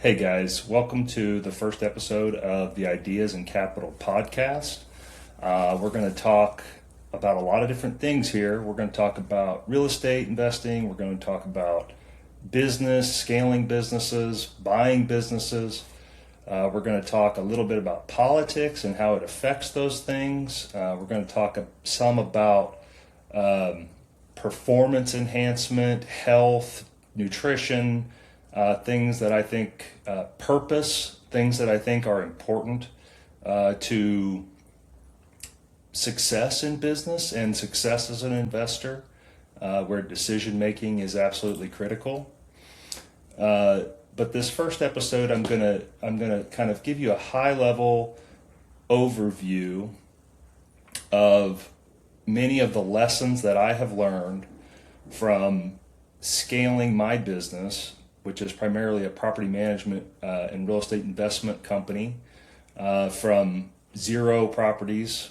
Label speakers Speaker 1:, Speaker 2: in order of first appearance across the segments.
Speaker 1: Hey guys, welcome to the first episode of the Ideas in Capital podcast. We're going to talk about a lot of different things here. We're going to talk about real estate investing. We're going to talk about business, scaling businesses, buying businesses. We're going to talk a little bit about politics and how it affects those things. We're going to talk some about performance enhancement, health, nutrition, things that I think purpose, things that I think are important to success in business and success as an investor, where decision making is absolutely critical. But this first episode, I'm gonna kind of give you a high level overview of many of the lessons that I have learned from scaling my business, which is primarily a property management and real estate investment company, from 0 properties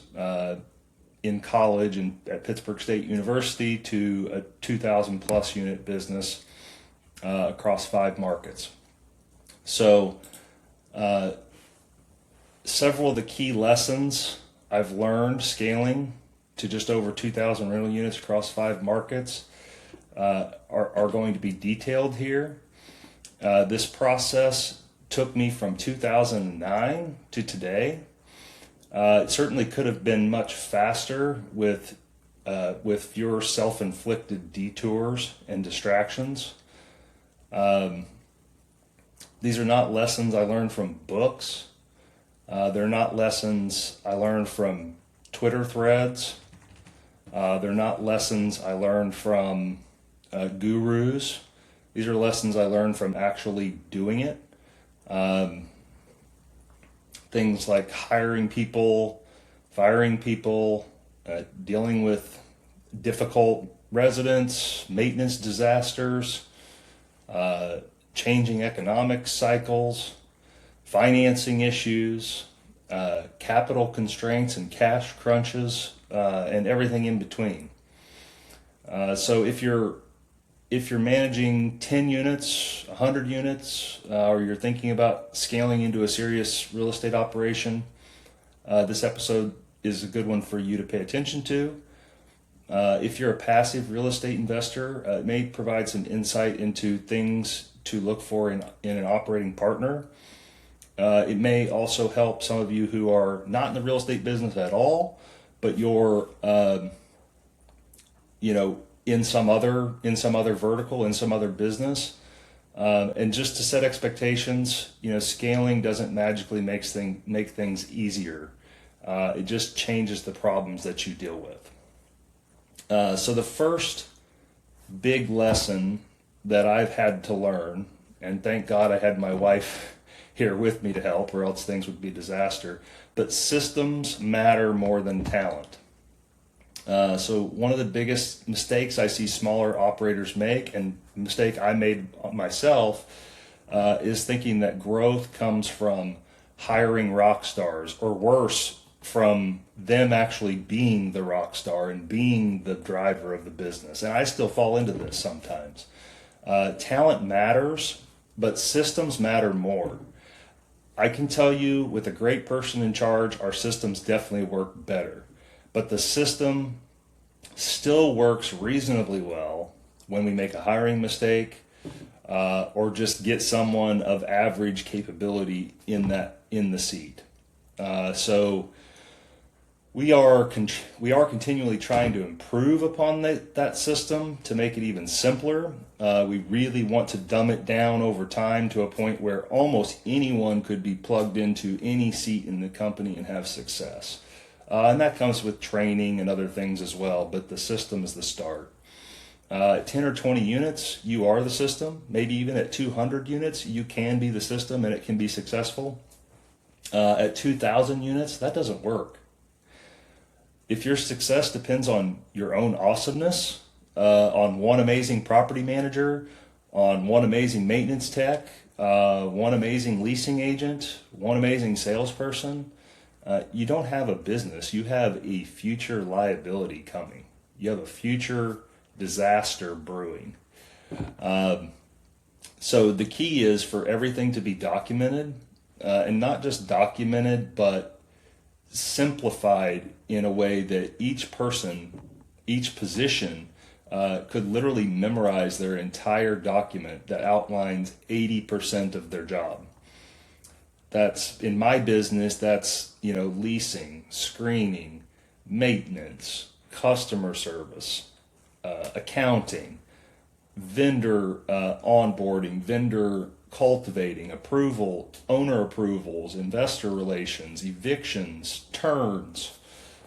Speaker 1: in college and at Pittsburgh State University to a 2,000 plus unit business across 5 markets. So several of the key lessons I've learned scaling to just over 2,000 rental units across 5 markets are going to be detailed here. This process took me from 2009 to today. It certainly could have been much faster with fewer self-inflicted detours and distractions. These are not lessons I learned from books. They're not lessons I learned from Twitter threads. They're not lessons I learned from gurus. These are lessons I learned from actually doing it. Things like hiring people, firing people, dealing with difficult residents, maintenance disasters, changing economic cycles, financing issues, capital constraints and cash crunches, and everything in between. So if you're managing 10 units, 100 units, or you're thinking about scaling into a serious real estate operation, this episode is a good one for you to pay attention to. If you're a passive real estate investor, it may provide some insight into things to look for in an operating partner. It may also help some of you who are not in the real estate business at all, but you're, in some other vertical, in some other business. And just to set expectations, scaling doesn't magically make things easier. It just changes the problems that you deal with. So the first big lesson that I've had to learn, and thank God I had my wife here with me to help, or else things would be a disaster, but systems matter more than talent. So one of the biggest mistakes I see smaller operators make, and a mistake I made myself, is thinking that growth comes from hiring rock stars, or worse, from them actually being the rock star and being the driver of the business. And I still fall into this sometimes. Talent matters, but systems matter more. I can tell you with a great person in charge, our systems definitely work better. But the system still works reasonably well when we make a hiring mistake, or just get someone of average capability in the seat. So we are continually trying to improve upon that system to make it even simpler. We really want to dumb it down over time to a point where almost anyone could be plugged into any seat in the company and have success. And that comes with training and other things as well, but the system is the start. At 10 or 20 units, you are the system. Maybe even at 200 units, you can be the system and it can be successful. At 2,000 units, that doesn't work. If your success depends on your own awesomeness, on one amazing property manager, on one amazing maintenance tech, one amazing leasing agent, one amazing salesperson, you don't have a business. You have a future liability coming. You have a future disaster brewing. So the key is for everything to be documented, and not just documented, but simplified in a way that each person, each position, could literally memorize their entire document that outlines 80% of their job. That's in my business, that's, leasing, screening, maintenance, customer service, accounting, vendor onboarding, vendor cultivating, approval, owner approvals, investor relations, evictions, turns,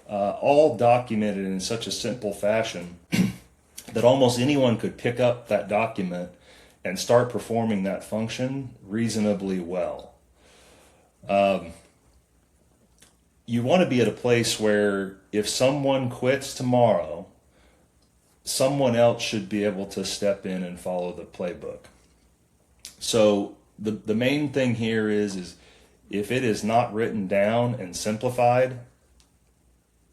Speaker 1: all documented in such a simple fashion that almost anyone could pick up that document and start performing that function reasonably well. You want to be at a place where if someone quits tomorrow, someone else should be able to step in and follow the playbook. So the main thing here is if it is not written down and simplified,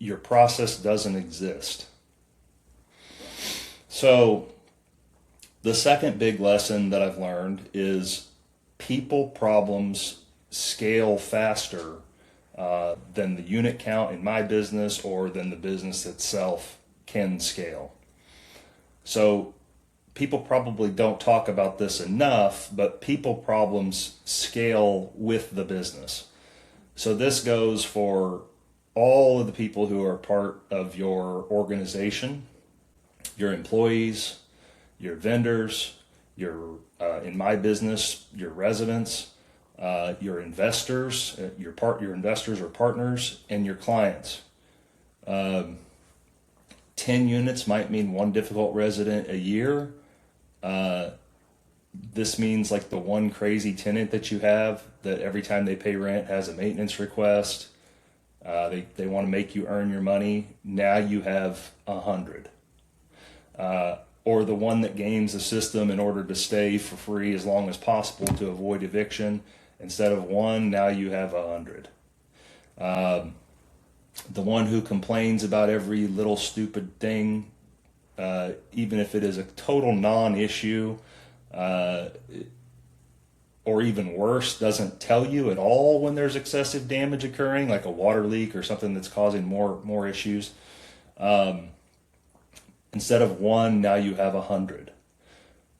Speaker 1: your process doesn't exist. So the second big lesson that I've learned is people problems scale faster than the unit count in my business or than the business itself can scale. So people probably don't talk about this enough, but people problems scale with the business. So this goes for all of the people who are part of your organization, your employees, your vendors, your in my business, your residents, your investors, your investors or partners, and your clients. 10 units might mean one difficult resident a year. This means like the one crazy tenant that you have that every time they pay rent has a maintenance request. They want to make you earn your money. Now you have 100. Or the one that games the system in order to stay for free as long as possible to avoid eviction. Instead of one, now you have 100. The one who complains about every little stupid thing, even if it is a total non-issue, or even worse, doesn't tell you at all when there's excessive damage occurring, like a water leak or something that's causing more issues. Instead of one, now you have 100.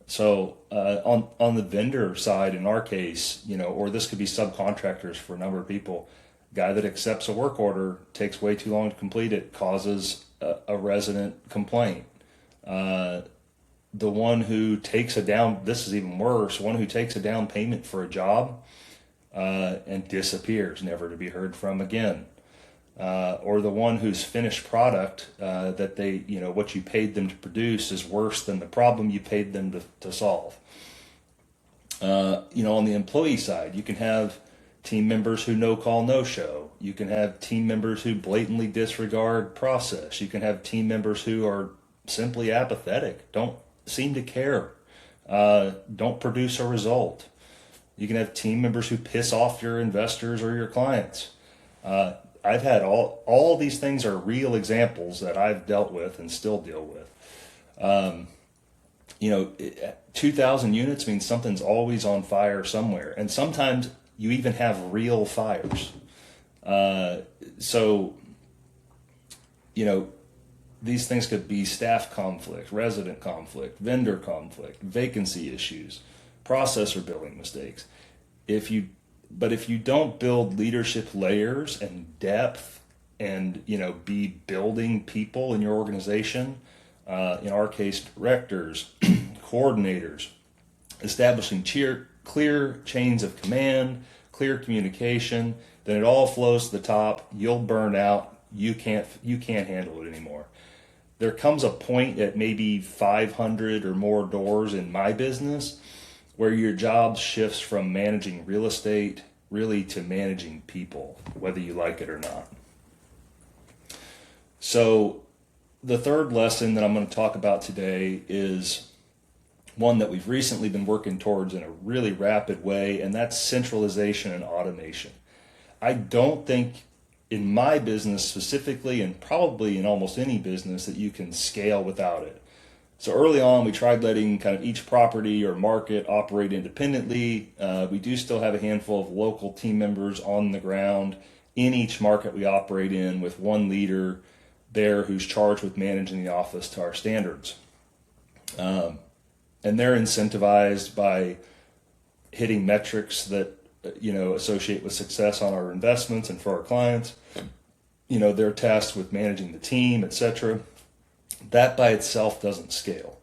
Speaker 1: So on the vendor side, in our case, or this could be subcontractors for a number of people. Guy that accepts a work order, takes way too long to complete it, causes a resident complaint. The one who takes this is even worse, one who takes a down payment for a job and disappears, never to be heard from again. Or the one whose finished product that they, what you paid them to produce is worse than the problem you paid them to solve. On the employee side, you can have team members who no call, no show. You can have team members who blatantly disregard process. You can have team members who are simply apathetic, don't seem to care, don't produce a result. You can have team members who piss off your investors or your clients. I've had all these things are real examples that I've dealt with and still deal with. 2,000 units means something's always on fire somewhere. And sometimes you even have real fires. These things could be staff conflict, resident conflict, vendor conflict, vacancy issues, processor billing mistakes. If you don't build leadership layers and depth and, be building people in your organization, in our case, directors, coordinators, establishing clear chains of command, clear communication, then it all flows to the top. You'll burn out. You can't handle it anymore. There comes a point at maybe 500 or more doors in my business where your job shifts from managing real estate really to managing people, whether you like it or not. So the third lesson that I'm going to talk about today is one that we've recently been working towards in a really rapid way, and that's centralization and automation. I don't think in my business specifically, and probably in almost any business, that you can scale without it. So early on, we tried letting kind of each property or market operate independently. We do still have a handful of local team members on the ground in each market we operate in, with one leader there who's charged with managing the office to our standards. And they're incentivized by hitting metrics that associate with success on our investments and for our clients. They're tasked with managing the team, etc. That by itself doesn't scale.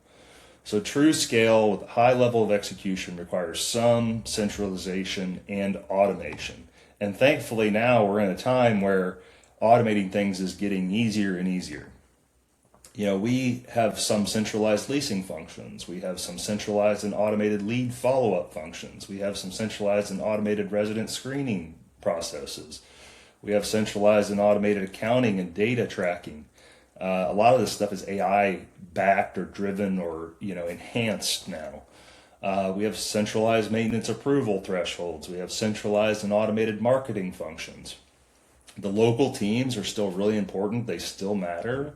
Speaker 1: So true scale with a high level of execution requires some centralization and automation. And thankfully now we're in a time where automating things is getting easier and easier. We have some centralized leasing functions. We have some centralized and automated lead follow-up functions. We have some centralized and automated resident screening processes. We have centralized and automated accounting and data tracking. A lot of this stuff is AI backed or driven or enhanced now. We have centralized maintenance approval thresholds. We have centralized and automated marketing functions. The local teams are still really important. They still matter.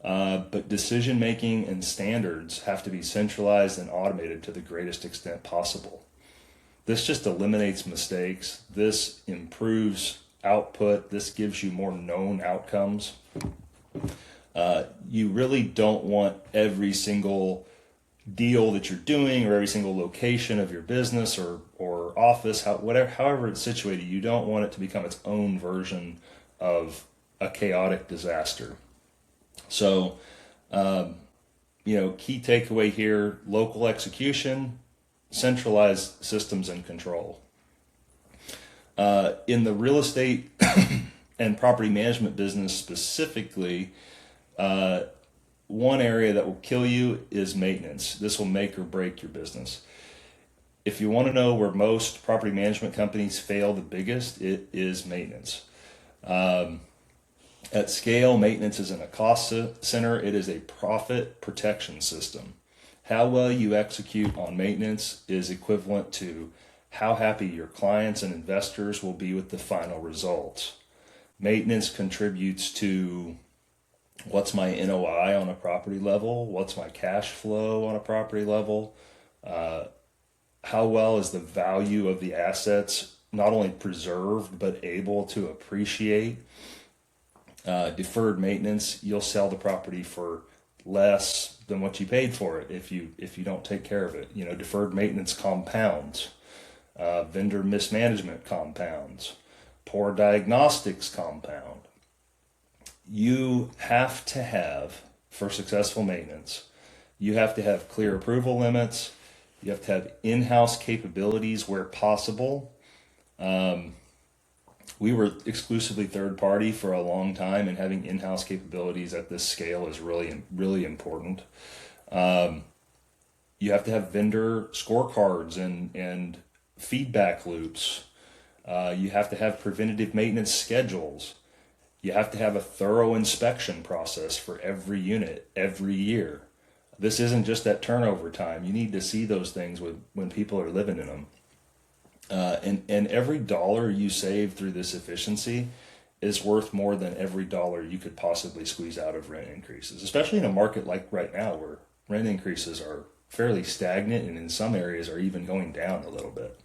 Speaker 1: But decision making and standards have to be centralized and automated to the greatest extent possible. This just eliminates mistakes. This improves output. This gives you more known outcomes. You really don't want every single deal that you're doing or every single location of your business or office, however it's situated, you don't want it to become its own version of a chaotic disaster. So, key takeaway here: local execution, centralized systems and control. In the real estate and property management business specifically, one area that will kill you is maintenance. This will make or break your business. If you want to know where most property management companies fail the biggest, it is maintenance. At scale, maintenance isn't a cost center, it is a profit protection system. How well you execute on maintenance is equivalent to how happy your clients and investors will be with the final results. Maintenance contributes to what's my NOI on a property level, what's my cash flow on a property level, how well is the value of the assets not only preserved but able to appreciate. Deferred maintenance, you'll sell the property for less than what you paid for it if you don't take care of it. Deferred maintenance compounds. Vendor mismanagement compounds. Poor diagnostics compound. You have to have, for successful maintenance, you have to have clear approval limits. You have to have in-house capabilities where possible. We were exclusively third party for a long time, and having in-house capabilities at this scale is really, really important. You have to have vendor scorecards and feedback loops. You have to have preventative maintenance schedules. You have to have a thorough inspection process for every unit every year. This isn't just at turnover time. You need to see those things when people are living in them. And every dollar you save through this efficiency is worth more than every dollar you could possibly squeeze out of rent increases, especially in a market like right now where rent increases are fairly stagnant and in some areas are even going down a little bit.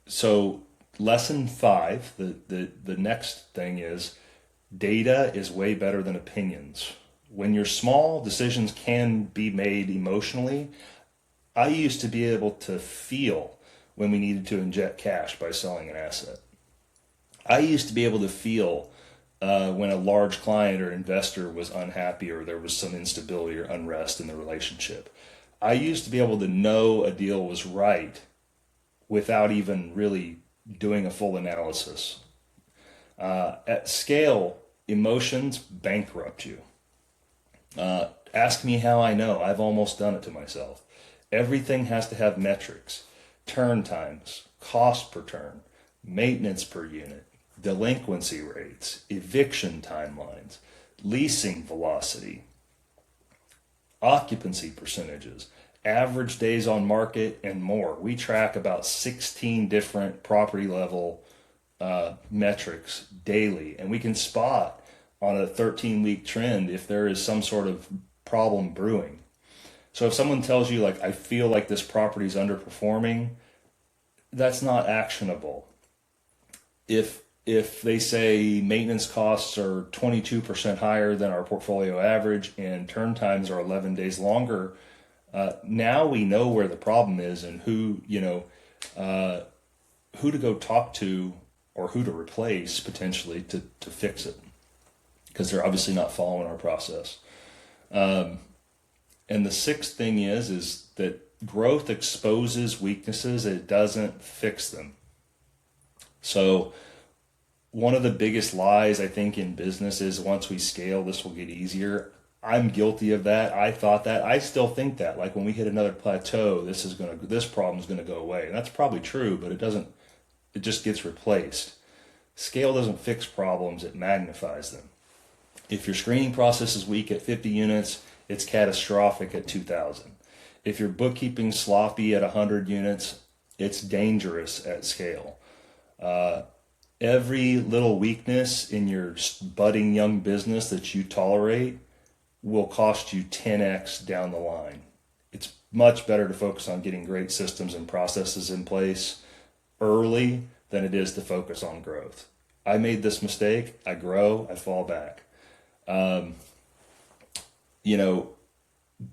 Speaker 1: So lesson 5, the next thing is data is way better than opinions. When you're small, decisions can be made emotionally. I used to be able to feel when we needed to inject cash by selling an asset. I used to be able to feel when a large client or investor was unhappy or there was some instability or unrest in the relationship. I used to be able to know a deal was right without even really doing a full analysis. At scale, emotions bankrupt you. Ask me how I know. I've almost done it to myself. Everything has to have metrics: turn times, cost per turn, maintenance per unit, delinquency rates, eviction timelines, leasing velocity, occupancy percentages, average days on market, and more. We track about 16 different property level metrics daily, and we can spot on a 13-week trend if there is some sort of problem brewing. So if someone tells you like, I feel like this property is underperforming, that's not actionable. If they say maintenance costs are 22% higher than our portfolio average and turn times are 11 days longer, now we know where the problem is and who to go talk to or who to replace potentially to fix it, because they're obviously not following our process. And the sixth thing is that growth exposes weaknesses, it doesn't fix them. So one of the biggest lies I think in business is once we scale, this will get easier. I'm guilty of that. I thought that. I still think that. Like when we hit another plateau, this problem is gonna go away. And that's probably true, but it doesn't. It just gets replaced. Scale doesn't fix problems; it magnifies them. If your screening process is weak at 50 units, it's catastrophic at 2,000. If your bookkeeping's sloppy at 100 units, it's dangerous at scale. Every little weakness in your budding young business that you tolerate will cost you 10x down the line. It's much better to focus on getting great systems and processes in place early than it is to focus on growth. I made this mistake. I grow, I fall back.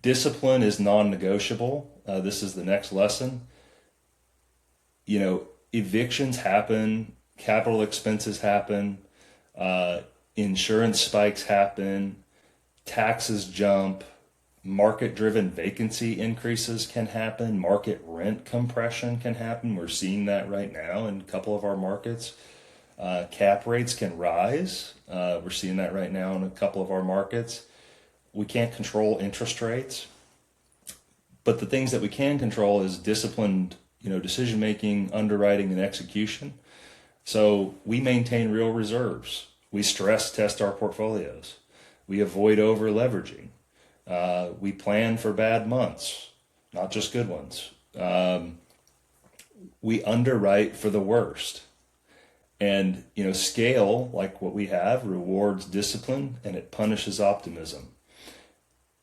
Speaker 1: Discipline is non-negotiable. This is the next lesson. Evictions happen, capital expenses happen, insurance spikes happen, taxes jump, market-driven vacancy increases can happen, market rent compression can happen. We're seeing that right now in a couple of our markets. Cap rates can rise. We're seeing that right now in a couple of our markets. We can't control interest rates, but the things that we can control is disciplined, decision making, underwriting, and execution. So we maintain real reserves. We stress test our portfolios. We avoid over leveraging. We plan for bad months, not just good ones. We underwrite for the worst. And, scale, like what we have, rewards discipline and it punishes optimism.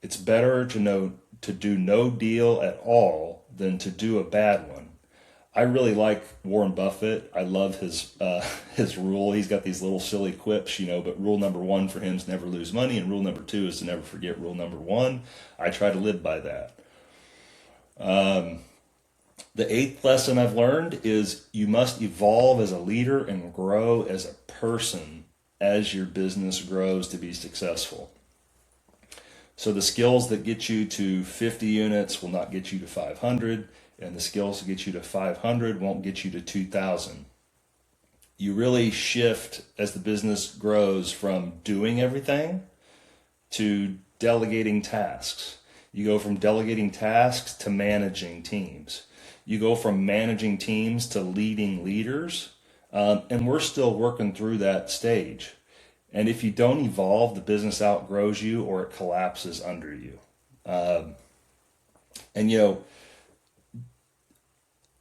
Speaker 1: It's better to do no deal at all than to do a bad one. I really like Warren Buffett. I love his rule. He's got these little silly quips, but rule number one for him is never lose money, and rule number two is to never forget rule number one. I try to live by that. The eighth lesson I've learned is you must evolve as a leader and grow as a person as your business grows to be successful. So the skills that get you to 50 units will not get you to 500, and the skills that get you to 500 won't get you to 2,000. You really shift as the business grows from doing everything to delegating tasks. You go from delegating tasks to managing teams. You go from managing teams to leading leaders, and we're still working through that stage. And if you don't evolve, the business outgrows you or it collapses under you.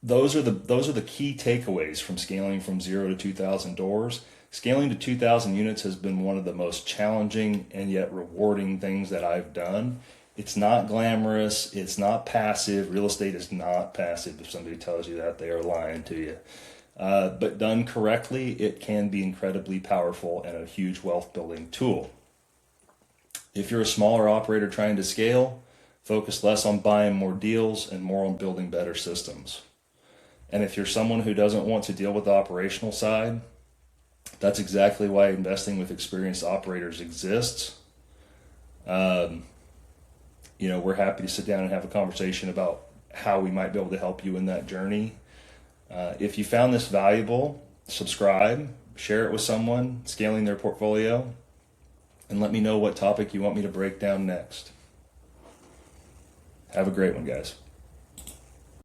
Speaker 1: Those are the key takeaways from scaling from 0 to 2,000 doors. Scaling to 2,000 units has been one of the most challenging and yet rewarding things that I've done. It's not glamorous. It's not passive. Real estate is not passive. If somebody tells you that, they are lying to you. But done correctly, it can be incredibly powerful and a huge wealth building tool. If you're a smaller operator trying to scale, focus less on buying more deals and more on building better systems. And if you're someone who doesn't want to deal with the operational side, that's exactly why investing with experienced operators exists. We're happy to sit down and have a conversation about how we might be able to help you in that journey. If you found this valuable, subscribe, share it with someone scaling their portfolio, and let me know what topic you want me to break down next. Have a great one, guys.